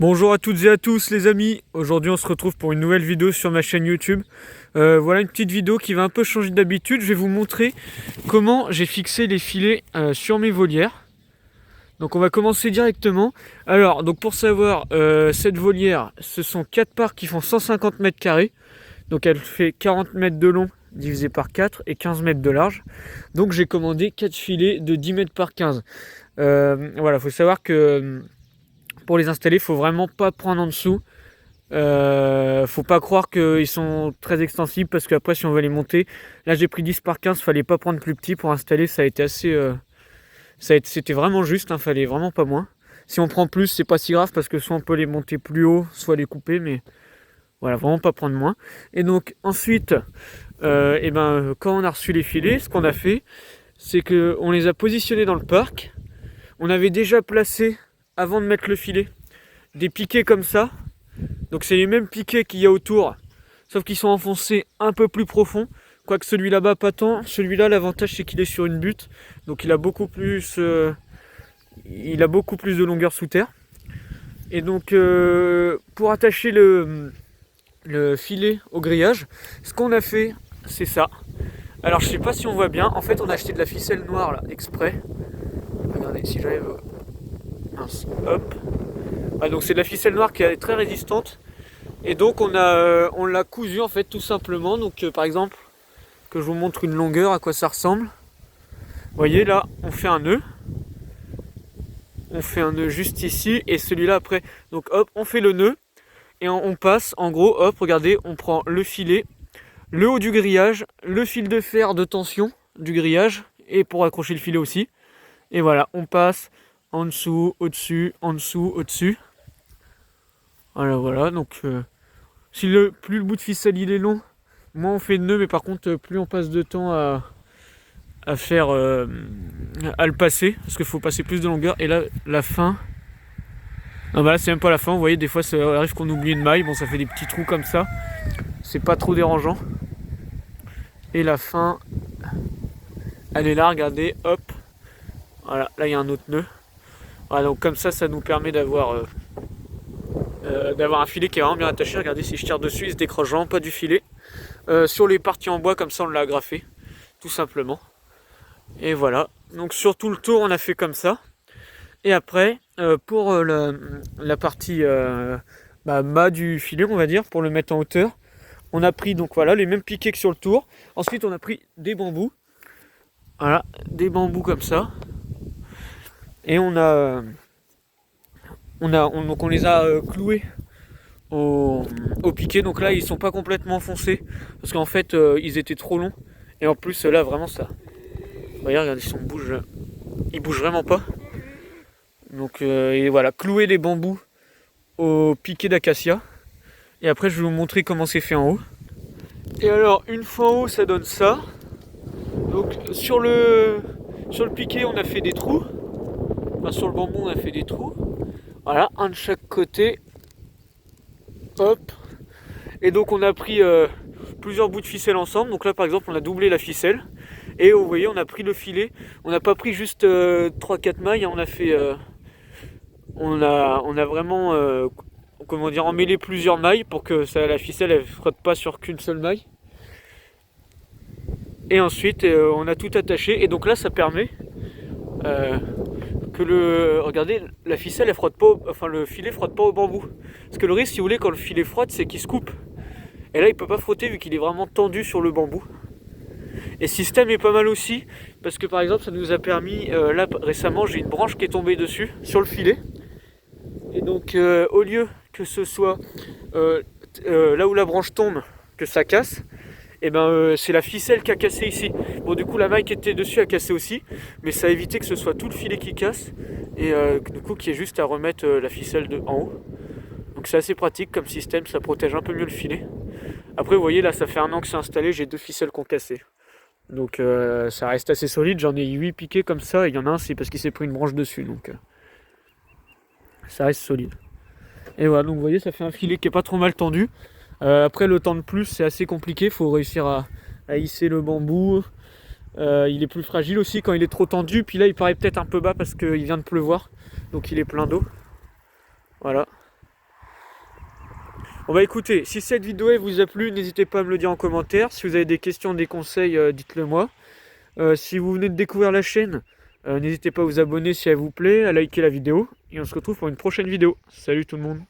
Bonjour à toutes et à tous les amis, aujourd'hui on se retrouve pour une nouvelle vidéo sur ma chaîne YouTube. Voilà une petite vidéo qui va un peu changer d'habitude. Je vais vous montrer comment j'ai fixé les filets sur mes volières. Donc on va commencer directement. Alors donc pour savoir, cette volière, ce sont 4 parts qui font 150 mètres carrés. Donc elle fait 40 mètres de long divisé par 4 et 15 mètres de large. Donc j'ai commandé 4 filets de 10 mètres par 15. Voilà, il faut savoir que pour les installer, il faut vraiment pas prendre en dessous. Faut pas croire qu'ils sont très extensibles parce qu'après si on veut les monter, là j'ai pris 10 par 15, fallait pas prendre plus petit pour installer, ça a été assez c'était vraiment juste, fallait vraiment pas moins. Si on prend plus, c'est pas si grave parce que soit on peut les monter plus haut, soit les couper, mais voilà, vraiment pas prendre moins. Et donc ensuite, quand on a reçu les filets, ce qu'on a fait, c'est que on les a positionnés dans le parc. On avait déjà placé, avant de mettre le filet, des piquets comme ça. Donc c'est les mêmes piquets qu'il y a autour, sauf qu'ils sont enfoncés un peu plus profond. Quoique celui là-bas pas tant. Celui-là, l'avantage c'est qu'il est sur une butte, donc il a beaucoup plus de longueur sous terre. Et donc pour attacher le filet au grillage, ce qu'on a fait, c'est ça. Alors je sais pas si on voit bien. En fait, on a acheté de la ficelle noire là exprès. Regardez si j'arrive. Mince, hop. Ah, donc c'est de la ficelle noire qui est très résistante. Et donc on l'a cousu en fait tout simplement. Donc par exemple, que je vous montre une longueur, à quoi ça ressemble. Vous voyez là, on fait un nœud. On fait un nœud juste ici et celui-là après. Donc hop, on fait le nœud et on passe. En gros, hop, regardez, on prend le filet, le haut du grillage, le fil de fer de tension du grillage et pour accrocher le filet aussi. Et voilà, on passe en dessous, au-dessus, en dessous, au-dessus. Voilà. Donc si plus le bout de ficelle il est long, moins on fait de nœuds, mais par contre plus on passe de temps à le passer, parce qu'il faut passer plus de longueur. Et là, la fin, non, bah là c'est même pas la fin. Vous voyez, des fois ça arrive qu'on oublie une maille. Bon, ça fait des petits trous comme ça. C'est pas trop dérangeant. Et la fin, elle est là. Regardez, hop. Voilà, là il y a un autre nœud. Voilà, donc comme ça nous permet d'avoir un filet qui est vraiment bien attaché. Regardez, si je tire dessus, il se décroche vraiment pas du filet. Sur les parties en bois, comme ça on l'a agrafé, tout simplement. Et voilà, donc sur tout le tour on a fait comme ça. Et après pour la partie bas du filet, on va dire, pour le mettre en hauteur, on a pris donc voilà les mêmes piquets que sur le tour. Ensuite on a pris des bambous, voilà, des bambous comme ça. Et on les a cloués au piquet. Donc là ils sont pas complètement enfoncés parce qu'en fait ils étaient trop longs. Et en plus là vraiment ça, voyez, regardez, ils bougent vraiment pas. Donc et voilà, clouer les bambous au piquet d'acacia. Et après je vais vous montrer comment c'est fait en haut. Et alors une fois en haut ça donne ça. Donc sur le piquet on a fait des trous. Enfin sur le bambou on a fait des trous. Voilà, un de chaque côté. Hop. Et donc on a pris plusieurs bouts de ficelle ensemble. Donc là par exemple on a doublé la ficelle. Et vous voyez on a pris le filet. On n'a pas pris juste 3-4 mailles. On a fait on a vraiment emmêlé plusieurs mailles pour que la ficelle elle frotte pas sur qu'une seule maille. Et ensuite on a tout attaché. Et donc là ça permet regardez, la ficelle elle frotte pas, le filet frotte pas au bambou. Parce que le risque, si vous voulez, quand le filet frotte, c'est qu'il se coupe. Et là il peut pas frotter vu qu'il est vraiment tendu sur le bambou. Et ce système est pas mal aussi parce que par exemple ça nous a permis, là récemment j'ai une branche qui est tombée dessus sur le filet. Et donc au lieu que ce soit là où la branche tombe que ça casse, et c'est la ficelle qui a cassé ici. Bon, du coup la maille qui était dessus a cassé aussi, mais ça a évité que ce soit tout le filet qui casse et du coup qu'il y ait juste à remettre la ficelle en haut. Donc c'est assez pratique comme système, ça protège un peu mieux le filet. Après vous voyez là ça fait 1 an que c'est installé, j'ai 2 ficelles qui ont cassé. Donc ça reste assez solide, j'en ai 8 piquets comme ça, et il y en a un c'est parce qu'il s'est pris une branche dessus, donc ça reste solide. Et voilà, donc vous voyez ça fait un filet qui est pas trop mal tendu. Après le temps de plus c'est assez compliqué, il faut réussir à hisser le bambou. Il est plus fragile aussi quand il est trop tendu, puis là il paraît peut-être un peu bas parce qu'il vient de pleuvoir, donc il est plein d'eau. Voilà. Bon bah écoutez, si cette vidéo elle vous a plu, n'hésitez pas à me le dire en commentaire. Si vous avez des questions, des conseils, dites-le moi. Si vous venez de découvrir la chaîne, n'hésitez pas à vous abonner si elle vous plaît, à liker la vidéo. Et on se retrouve pour une prochaine vidéo. Salut tout le monde.